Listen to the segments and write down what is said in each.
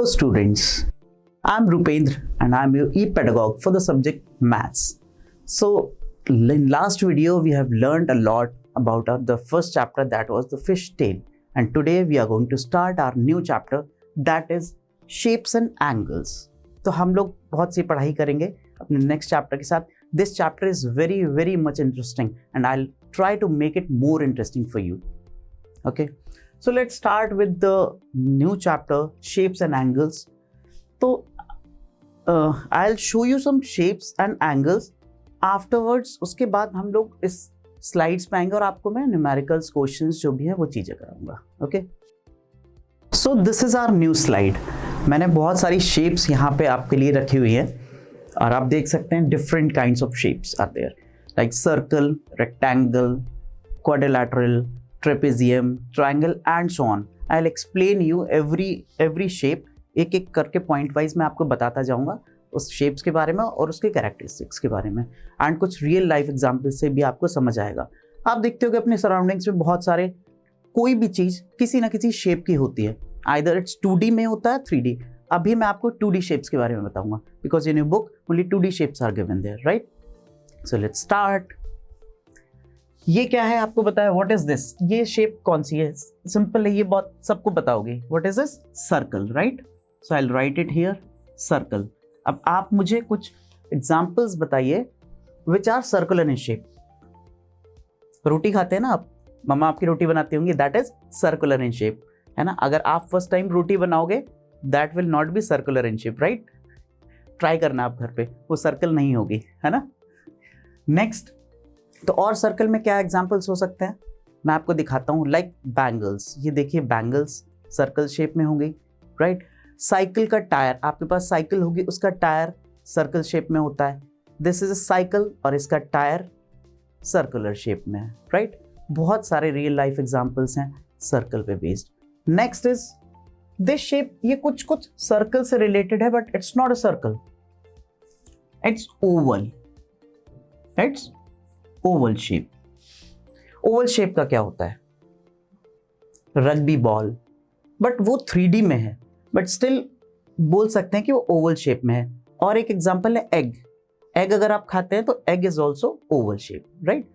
students, I'm Rupendra and I'm your e-pedagogue for the subject maths. So in last video we have learned a lot about the first chapter, that was the fish tail, and today we are going to start our new chapter, that is shapes and angles. तो हम लोग बहुत सी पढ़ाई करेंगे अपने next chapter के साथ. This chapter is very much interesting and I'll try to make it more interesting for you. Okay, so let's start with the new chapter, shapes and angles. So I'll show you some shapes and angles. Afterwards उसके बाद हम लोग इस slides पे आएंगे और आपको मैं न्यूमेरिकल्स क्वेश्चंस जो भी है वो चीज़ें कराऊंगा. Okay, so this is our new slide. मैंने बहुत सारी शेप्स यहाँ पे आपके लिए रखी हुई है और आप देख सकते हैं different kinds of shapes are there, like circle, rectangle, quadrilateral, trapezium, triangle and so on. I will explain you every shape. एक एक करके पॉइंट वाइज मैं आपको बताता जाऊंगा उस शेप्स के बारे में और उसके कैरेक्टरिस्टिक्स के बारे में, एंड कुछ रियल लाइफ एग्जांपल से भी आपको समझ आएगा. आप देखते हो कि अपने सराउंडिंग्स में बहुत सारे कोई भी चीज़ किसी ना किसी शेप की होती है. आइदर इट्स 2D में होता है 3D. अभी मैं आपको 2D शेप्स के बारे में बताऊंगा because in your book only 2D shapes are given there, right. So let's start. ये क्या है आपको पता है? What is this? ये शेप कौन सी है? सिंपल है, ये बहुत सबको पता होगी. What is this? Circle, right. So I will write it here, circle. अब आप मुझे कुछ एग्जाम्पल्स बताइए which are circular in shape. रोटी खाते हैं ना आप, मम्मा आपकी रोटी बनाती होंगी, that is circular in shape, है ना. अगर आप फर्स्ट टाइम रोटी बनाओगे that will not be circular in shape, right. Try करना आप घर पे, वो सर्कल नहीं होगी, है ना. नेक्स्ट, तो और सर्कल में क्या एग्जाम्पल्स हो सकते हैं मैं आपको दिखाता हूँ. लाइक बैंगल्स, ये देखिए बैंगल्स सर्कल शेप में होंगी, राइट. साइकिल का टायर, आपके पास साइकिल होगी, उसका टायर सर्कल शेप में होता है. दिस इज अ साइकिल और इसका टायर सर्कुलर शेप में है, राइट. बहुत सारे रियल लाइफ एग्जांपल्स हैं सर्कल पे based. Next is this shape. ये कुछ सर्कल से रिलेटेड है but it's not a circle, it's Oval. It's Oval shape. Oval shape का क्या होता है? रग्बी बॉल, बट वो 3D में है बट स्टिल बोल सकते हैं कि वो ओवल शेप में है. और एक एग्जांपल है एग. एग अगर आप खाते हैं तो egg is also Oval shape, right.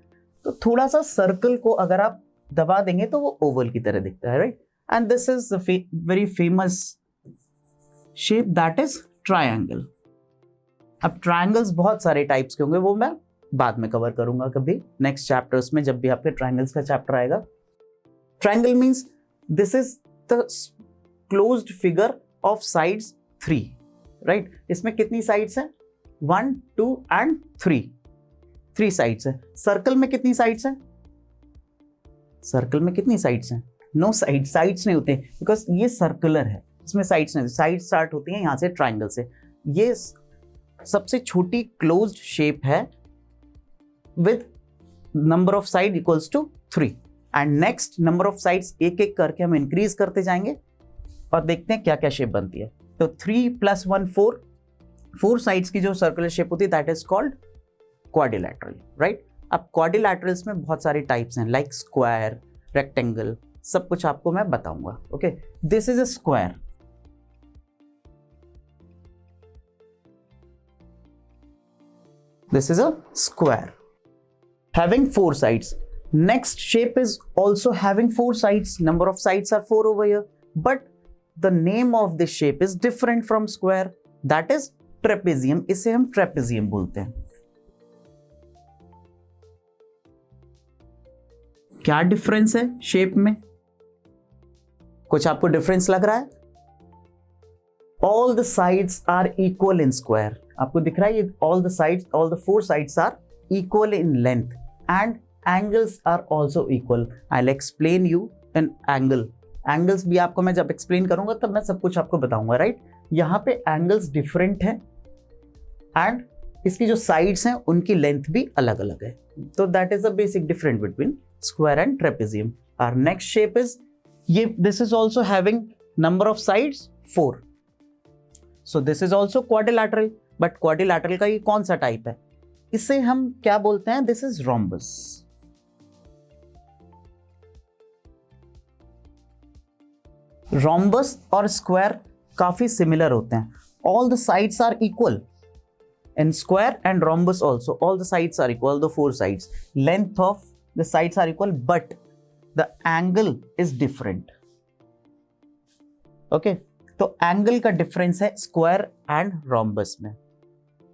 तो थोड़ा सा सर्कल को अगर आप दबा देंगे तो वो ओवल की तरह दिखता है, right. And this is very famous shape, that is triangle. अब ट्रायंगल्स बहुत सारे टाइप्स के होंगे, वो मैं बाद में कवर करूंगा कभी नेक्स्ट चैप्टर्स में, जब भी आपके ट्रायंगल्स का चैप्टर आएगा. Triangle means this is the closed figure of sides 3, right. इसमें कितनी साइड्स हैं? 1, 2 एंड 3 साइड्स है. सर्कल में कितनी साइड्स हैं? सर्कल में कितनी साइड्स हैं? नो साइड्स नहीं होते बिकॉज ये सर्कुलर है, इसमें साइड्स नहीं. साइड स्टार्ट होती हैं यहाँ से ट्राइंगल से. ये सबसे छोटी क्लोज्ड शेप है with number of side equals to 3. And next number of sides एक एक करके हम इंक्रीज करते जाएंगे और देखते हैं क्या क्या शेप बनती है. तो 3 + 1 4 साइड्स की जो सर्कुलर शेप होती है that is called quadrilateral, right. अब क्वाड्रिलैटरल्स में बहुत सारे टाइप्स हैं, लाइक स्क्वायर, रेक्टेंगल, सब कुछ आपको मैं बताऊंगा. Okay, this is a square. This is a square having 4 sides. Next shape is also having 4 sides. Number of sides are 4 over here, but the name of this shape is different from square. That is trapezium. इसे हम trapezium बोलते हैं. क्या difference है shape में? कुछ आपको difference लग रहा है? All the sides are equal in square. आपको दिख रहा है ये all the 4 sides are equal in length and angles are also equal. I'll explain you an angle. Angles भी आपको मैं जब explain करूंगा तब मैं सब कुछ आपको बताऊंगा, राइट. यहाँ पे angles different हैं and इसकी जो sides हैं उनकी length भी अलग अलग है. तो that is the basic difference between square and trapezium. Our next shape is ये, this is also having number of sides 4. So this is also quadrilateral, but quadrilateral का ये कौन सा टाइप है? इसे हम क्या बोलते हैं? This is rhombus. रोम्बस और स्क्वायर काफी सिमिलर होते हैं. All the sides are equal. In square and rhombus also, all the sides are equal, the four sides. Length of the sides are equal, but the angle is different. Okay, तो angle का difference है square and rhombus में.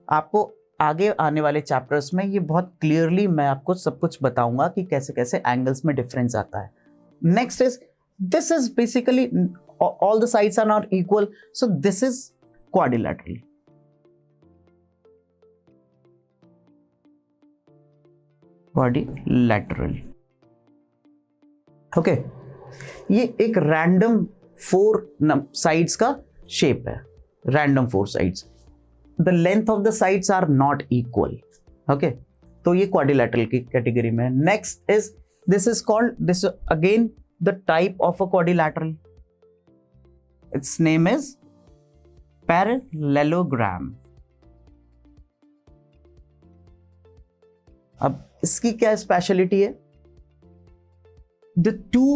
आपको आगे आने वाले chapters में ये बहुत क्लियरली मैं आपको सब कुछ बताऊंगा कि कैसे कैसे एंगल्स में डिफरेंस आता है. Next is, this is basically all the sides are not equal, so this is quadrilateral. Quadrilateral. Okay, ये एक रैंडम 4 साइड्स का शेप है. Random 4 sides. The length of the sides are not equal. Okay, तो ये quadrilateral की category में. Next is, this is called, this again the type of a quadrilateral. Its name is parallelogram. अब इसकी क्या speciality है? The two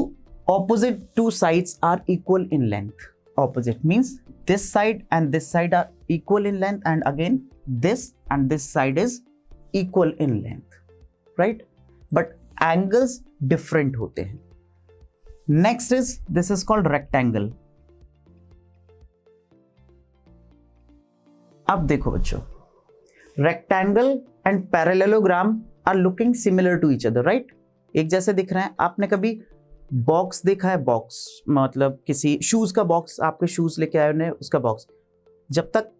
opposite two sides are equal in length. Opposite means this side and this side are equal in length, and again this and this side is equal in length, right? But angles different होते हैं. Next is, this is called rectangle. अब देखो बच्चों, rectangle and parallelogram are looking similar to each other, right? एक जैसे दिख रहे हैं. आपने कभी बॉक्स देखा है? बॉक्स मतलब किसी शूज का बॉक्स, आपके शूज लेके आए उन्हें, उसका बॉक्स जब तक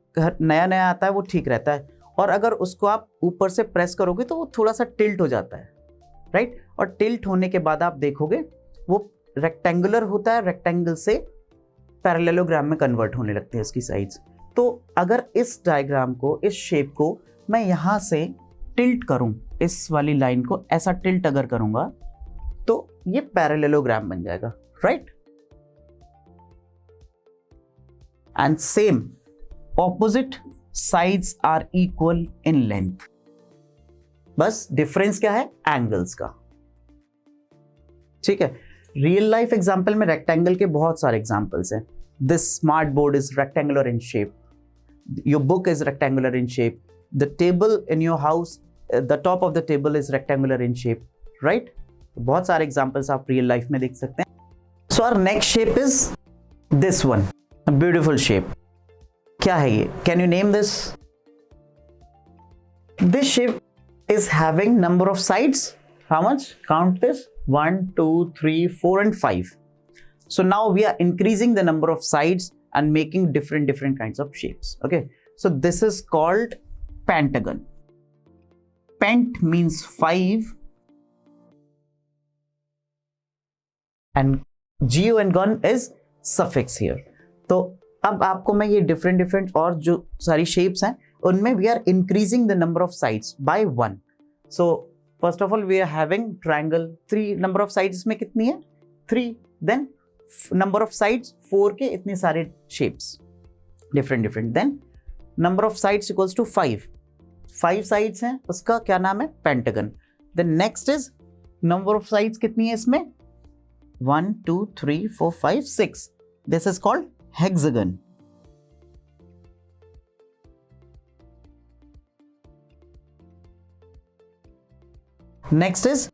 नया नया आता है वो ठीक रहता है, और अगर उसको आप ऊपर से प्रेस करोगे तो वो थोड़ा सा टिल्ट हो जाता है, राइट? और टिल्ट होने के बाद आप देखोगे वो रेक्टेंगुलर होता है, रेक्टेंगल से पैरेललोग्राम में कन्वर्ट होने लगते हैं इसकी साइड्स. तो अगर इस डायग्राम को, इस शेप को मैं यहाँ से टिल्ट करूं, इस वाली लाइन को ऐसा टिल्ट अगर करूंगा तो ये पैरेललोग्राम बन जाएगा, right? And same, opposite sides are equal in length. बस डिफरेंस क्या है? एंगल्स का. ठीक है. रियल लाइफ एग्जांपल में रेक्टेंगल के बहुत सारे एग्जांपल्स हैं. This smart board is rectangular in shape. Your book is rectangular in shape. The table in your house, the top of the table is rectangular in shape, right? बहुत सारे examples आप real life में देख सकते हैं. So our next shape is this one, a beautiful shape. क्या है ये? Can you name this? This shape is having number of sides. How much? Count this. 1, 2, 3, 4 and 5. So now we are increasing the number of sides and making different kinds of shapes. Okay. So this is called pentagon. Pent means 5 and gon is suffix here. तो अब आपको मैं ये different और जो सारी shapes हैं उनमें we are increasing the number of sides by 1. So first of all we are having triangle. 3 number of sides इसमें कितनी है? 3. Then number of sides 4 के इतने सारे shapes different. Then number of sides equals to 5. 5 sides हैं, उसका क्या नाम है? Pentagon. Then next is, number of sides कितनी है इसमें? 1, 2, 3, 4, 5, 6. This is called hexagon. Next is,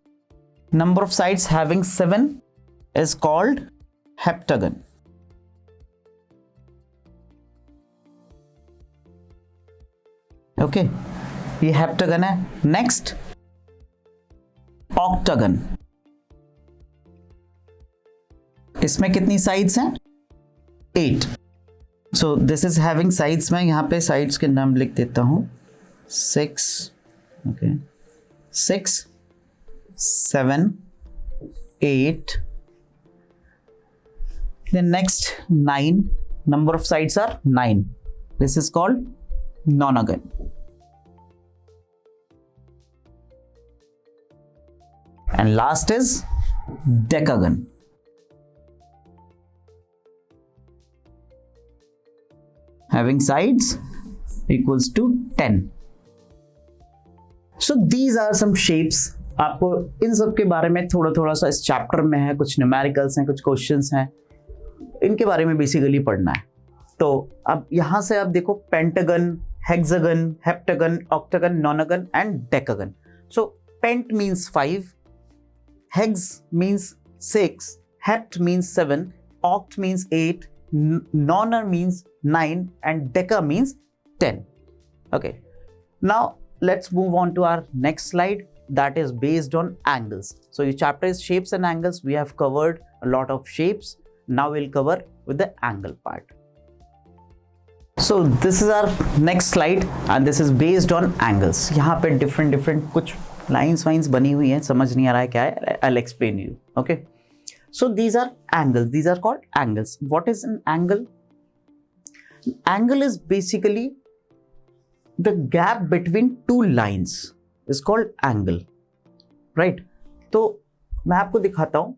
number of sides having 7 is called heptagon. Okay, ये हेप्टागन है. Next, octagon. इसमें कितनी साइड्स हैं? 8. So this is having sides. मैं यहां पे साइड्स के नाम लिख देता हूं. 6, okay, 6, 7, 8. Then next 9. Number of sides are 9. This is called nonagon. And last is decagon. Having sides equals to 10. So these are some shapes. आपको इन सब के बारे में थोड़ा सा इस चैप्टर में है, कुछ न्यूमेरिकल्स हैं, कुछ क्वेश्चंस हैं, इनके बारे में बेसिकली पढ़ना है. तो अब यहां से आप देखो pentagon, hexagon, heptagon, octagon, nonagon and decagon. So pent means 5, hex means 6, hept means 7, oct means 8, nona means 9, and deca means 10. Okay, now let's move on to our next slide, that is based on angles. So your chapter is shapes and angles. We have covered a lot of shapes. Now we'll cover with the angle part. So this is our next slide and this is based on angles. यहाँ पे different कुछ lines wines बनी हुई हैं, समझ नहीं आ रहा है क्या है. I'll explain you. Okay, so these are angles. These are called angles. What is an angle? Angle is basically the gap between two lines is called angle, right? तो मैं आपको दिखाता हूँ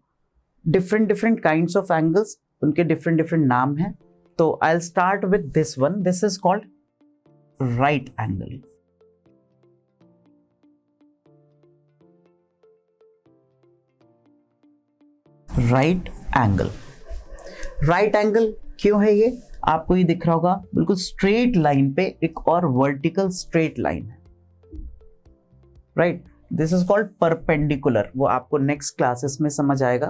different kinds of angles, उनके different नाम हैं. तो I'll start with this one. This is called right angle. Right angle. Right angle क्यों है ये? आपको ये दिख रहा होगा बिल्कुल स्ट्रेट लाइन पे एक और वर्टिकल स्ट्रेट लाइन है, right. This is called perpendicular. वो आपको नेक्स्ट क्लासेस में समझ आएगा.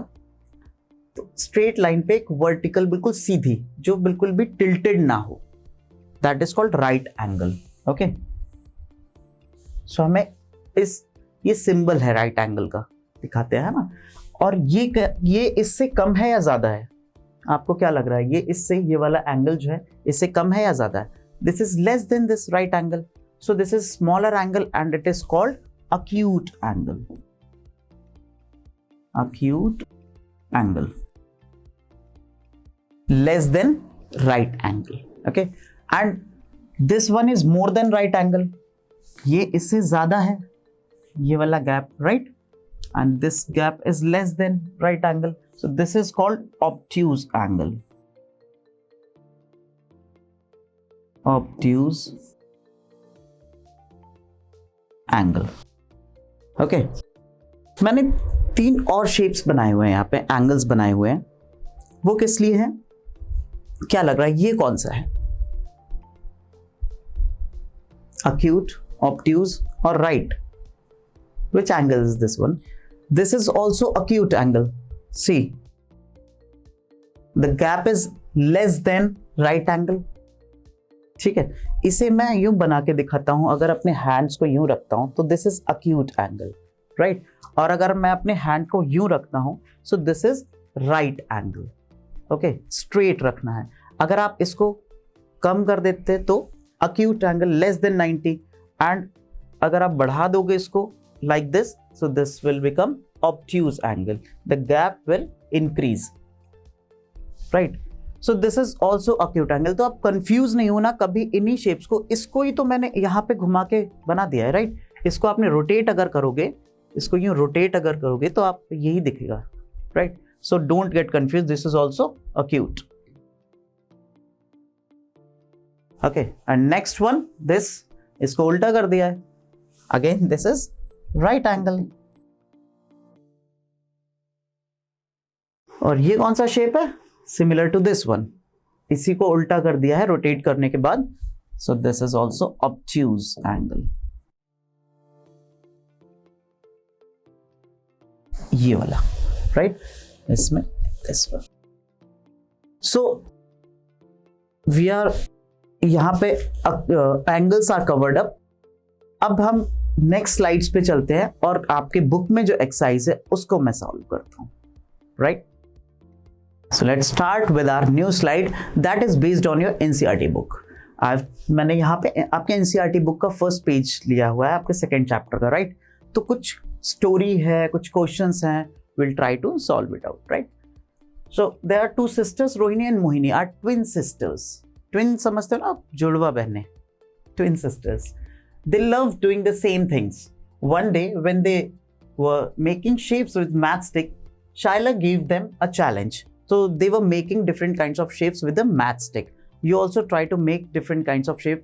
तो स्ट्रेट लाइन पे एक वर्टिकल बिल्कुल सीधी जो बिल्कुल भी टिल्टेड ना हो, that is called right angle. Okay, so हमें ये सिंबल है राइट एंगल का, दिखाते हैं ना. और ये इससे कम है या ज्यादा है? आपको क्या लग रहा है? ये इससे, ये वाला एंगल जो है इससे कम है या ज्यादा है? This is less than this right angle. So this is smaller angle and it is called acute angle. Acute angle. Less than right angle. Okay. And this one is more than right angle. ये इससे ज्यादा है, ये वाला gap, right? And this gap is less than right angle. So this is called obtuse angle. Obtuse angle. Okay, मैंने 3 और shapes बनाए हुए हैं यहाँ पे, एंगल्स बनाए हुए हैं. वो किस लिए हैं? क्या लग रहा है ये कौन सा है? acute, obtuse और right. Which angle is this one? This is also acute angle. See, the gap is less than right angle. ठीक है, इसे मैं यूं बना के दिखाता हूं. अगर अपने हैंड्स को यूं रखता हूं तो this is acute angle, right. और अगर मैं अपने हैंड को यूं रखता हूं सो this is right angle. Okay, straight रखना है. अगर आप इसको कम कर देते तो acute angle less than 90, and अगर आप बढ़ा दोगे इसको like this, so this will become obtuse angle. The gap will increase, right. So this is also acute angle. तो आप कंफ्यूज नहीं होना कभी इन्हीं शेप्स को. इसको ही तो मैंने यहाँ पे घुमा के बना दिया है, राइट. इसको आपने रोटेट अगर करोगे, इसको यूं रोटेट अगर करोगे तो आप यही दिखेगा, right. So don't get confuse, this is also acute. Okay, and next one, this, इसको उल्टा कर दिया है. Again this is right angle. और ये कौन सा शेप है? Similar to this one. इसी को उल्टा कर दिया है रोटेट करने के बाद. So this is also obtuse angle. ये वाला, राइट, इसमें this one. So we are यहां पे एंगल्स आर कवर्ड अप. अब हम नेक्स्ट स्लाइड्स पे चलते हैं और आपके बुक में जो एक्सरसाइज है उसको मैं सॉल्व करता हूं, right. So let's start with our new slide that is based on your NCERT book. मैंने यहाँ पे आपके NCERT बुक का फर्स्ट पेज लिया हुआ है आपके सेकेंड चैप्टर का, राइट. तो कुछ स्टोरी है, कुछ क्वेश्चंस हैं, we'll try to solve it out, right? So there are 2 sisters, Rohini and Mohini are twin sisters. Twin समझते हो ना आप, जुड़वा बहनें, twin sisters. They love doing the same things. One day when they were making shapes with matchstick, Shyla gave them a challenge. So they were making different kinds of shapes with the matchstick. You also try to make different kinds of shape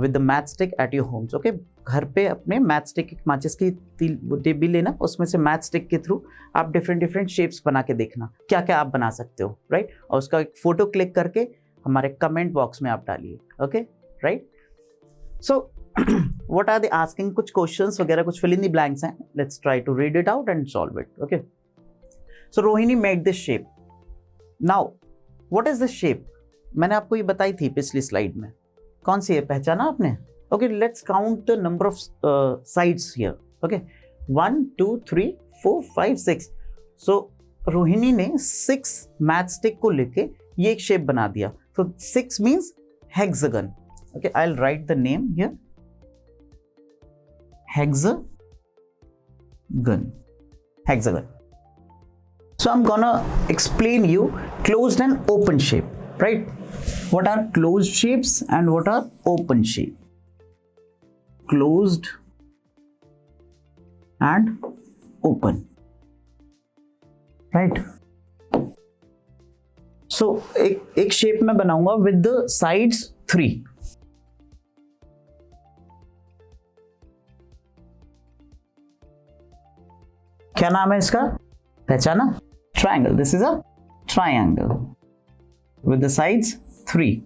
with the matchstick at your homes. Okay, घर पे अपने matchstick, माचिस की table लेना, उसमें से matchstick के through आप different shapes बना के देखना क्या क्या आप बना सकते हो, right? और उसका एक फोटो क्लिक करके हमारे कमेंट बॉक्स में आप डालिए. Okay, right. So what are they asking? कुछ क्वेश्चंस वगैरह, कुछ fill in the blanks हैं. Let's try to read it out and solve it. Okay. So Rohini made this shape. Now, what is this shape? मैंने आपको ये बताई थी पिछली स्लाइड में. कौन सी है, पहचाना आपने? Okay, let's count the number of sides here. Okay, 1, 2, 3, 4, 5, 6. So Rohini ने 6 मैथ स्टिक को लेके ये एक शेप बना दिया. So 6 means hexagon. Okay, I'll write the name here. Hexagon. So I'm gonna explain you closed and open shape, right? What are closed shapes and what are open shape? Closed and open, right? So एक shape मैं बनाऊंगा with the sides 3. क्या नाम है इसका, पहचाना? Triangle. This is a triangle with the sides 3.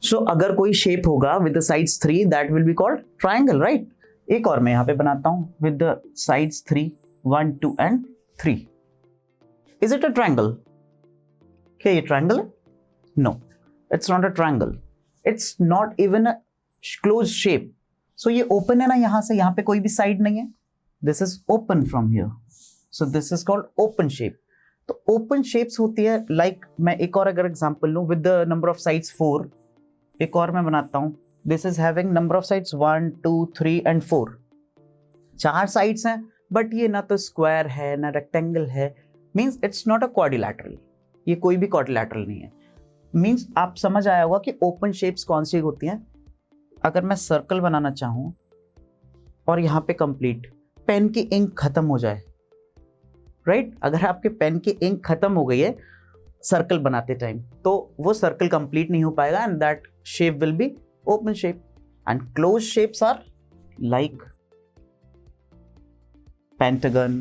So अगर कोई शेप होगा with the sides 3 that will be called triangle, right? एक और मैं यहां पे बनाता हूं with the sides 3, 1, 2 and 3. Is it a triangle? क्या ये ट्रायंगल है? No, it's not a triangle. It's not even a close shape. So ये ओपन है ना, यहां से यहां पे कोई भी साइड नहीं है. This is open from here, so this is called open shape. तो open shapes होती है like, मैं एक और अगर एग्जांपल लूं with the number of sides 4, एक और मैं बनाता हूं. This is having number of sides 1, 2, 3 and 4. 4 sides हैं, but ये ना तो स्क्वायर है ना रेक्टेंगल है. Means it's not a quadrilateral. ये कोई भी क्वाड्रिलैटरल नहीं है. मीन्स आप समझ आया होगा कि ओपन शेप्स कौन सी होती हैं. अगर मैं सर्कल बनाना चाहूं और यहाँ पे कंप्लीट पेन की इंक खत्म हो जाए, राइट? अगर आपके पेन की इंक खत्म हो गई है सर्कल बनाते टाइम, तो वो सर्कल कंप्लीट नहीं हो पाएगा and that shape will be open shape. And close shapes are like pentagon,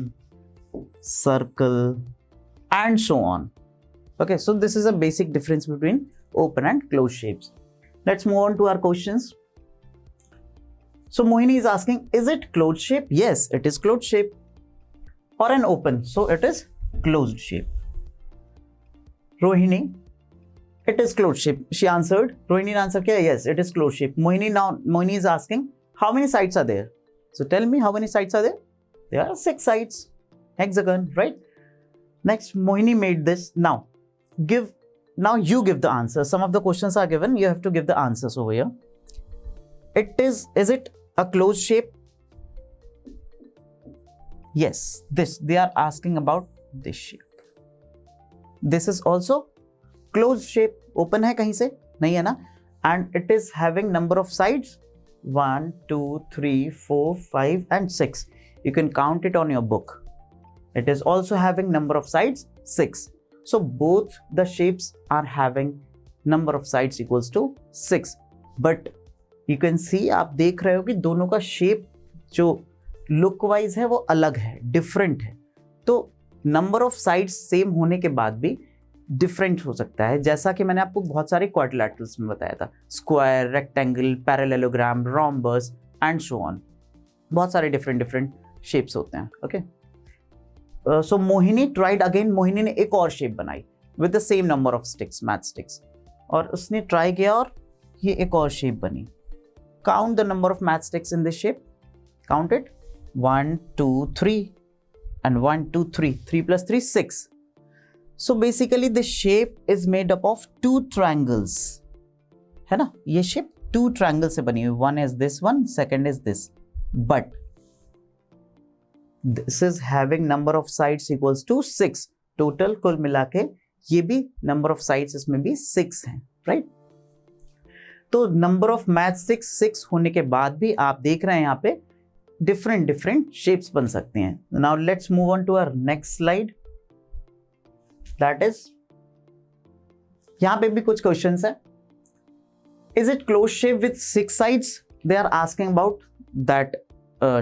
circle and so on. Okay, so this is a basic difference between open and closed shapes. Let's move on to our questions. So Mohini is asking, is it closed shape? Yes, it is closed shape. Or an open, so it is closed shape. Rohini, it is closed shape. She answered. Rohini answered, yes, it is closed shape. Mohini is asking, how many sides are there? So tell me, how many sides are there? There are 6 sides. Hexagon, right? Next, Mohini made this. Now you give the answer. Some of the questions are given. You have to give the answers over here. Is it a closed shape? Yes, they are asking about this shape. This is also closed shape. Open है कहीं से? नहीं है ना? And it is having number of sides 1, 2, 3, 4, 5 and 6. You can count it on your book. It is also having number of sides 6. So both the shapes are having number of sides equals to 6. But you can see, आप देख रहे हो कि दोनों का shape जो look wise है वो अलग है, डिफरेंट है. तो नंबर ऑफ साइड्स सेम होने के बाद भी डिफरेंट हो सकता है. जैसा कि मैंने आपको बहुत सारे क्वाड्रिलैटरल्स में बताया था, square, rectangle, parallelogram, rhombus and so on. बहुत सारे डिफरेंट शेप्स होते हैं. ओके, सो मोहिनी ट्राइड अगेन. मोहिनी ने एक और शेप बनाई with the same number of sticks, math sticks, और उसने ट्राई किया और ये एक और शेप बनी. Count the number of matchsticks in this shape. Count it. 1, 2, 3 and 1, 2, 3. 3 plus 3, 6. So basically the shape is made up of 2 triangles. है ना? ये shape 2 triangles से बनी हुई. One is this one, second is this. But this is having number of sides equals to 6. Total कुल मिला के ये भी number of sides इसमें भी 6 हैं, right? तो नंबर ऑफ मैथ स्टिक्स 6 होने के बाद भी आप देख रहे हैं यहाँ पे डिफरेंट शेप्स बन सकते हैं. Now let's move on to our next slide. That is, यहाँ पे भी कुछ क्वेश्चंस है. Is it close shape with 6 sides? They are asking about that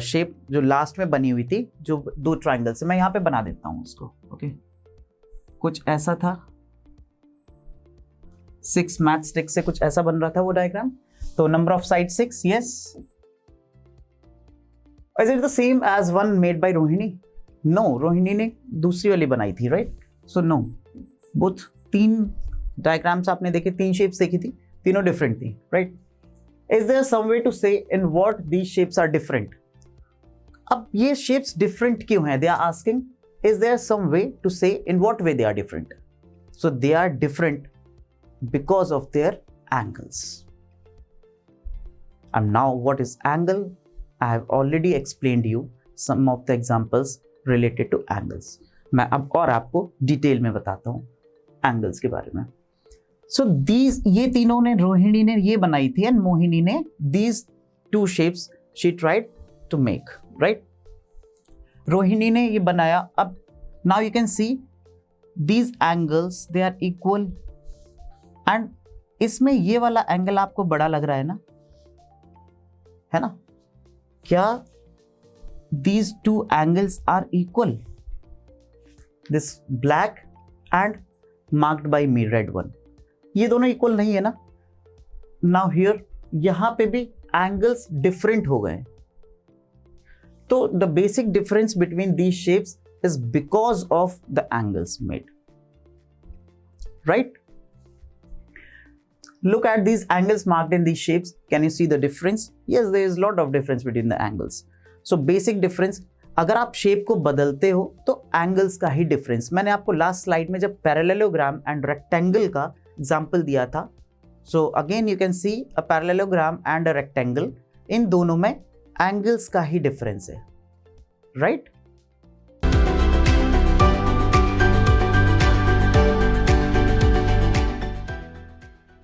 shape जो लास्ट में बनी हुई थी, जो 2 ट्राइंगल से. मैं यहाँ पे बना देता हूँ उसको. ओके, कुछ ऐसा था. 6 मैथ स्टिक से कुछ ऐसा बन रहा था वो डायग्राम. तो number of side 6, yes. Is it the same as one made by Rohini? No, Rohini ने दूसरी वाली बनाई थी, right? So no, both 3 diagrams आपने देखे, 3 शेप्स देखी थी, तीनों डिफरेंट थी, right? Is there some way to say in what these shapes are different? अब ये शेप्स डिफरेंट क्यों हैं? They are asking, is there some way to say in what way they are different? So they are different because of their angles. And now what is angle? I have already explained you some of the examples related to angles. मैं अब और आपको detail में बताता हूँ angles के बारे में. So these, ये तीनों ने, रोहिणी ने ये बनाई थी एंड मोहिनी ने these 2 shapes she tried to make, right? Rohini ने ये बनाया. अब now you can see these angles, they are equal and इसमें ये वाला एंगल आपको बड़ा लग रहा है ना? क्या these 2 angles are equal? This black and marked by me red one, ये दोनों इक्वल नहीं है ना? Now here, यहां पे भी एंगल्स डिफरेंट हो गए. तो the basic difference between these shapes is because of the angles made, right? Look at these angles marked in these shapes. Can you see the difference? Yes, there is a lot of difference between the angles. So basic difference, अगर आप shape को बदलते हो तो angles का ही difference. मैंने आपको last slide में जब पैरेललोग्राम एंड रेक्टेंगल का एग्जांपल दिया था, so again you can see a parallelogram and a rectangle, इन दोनों में एंगल्स का ही डिफरेंस है, राइट?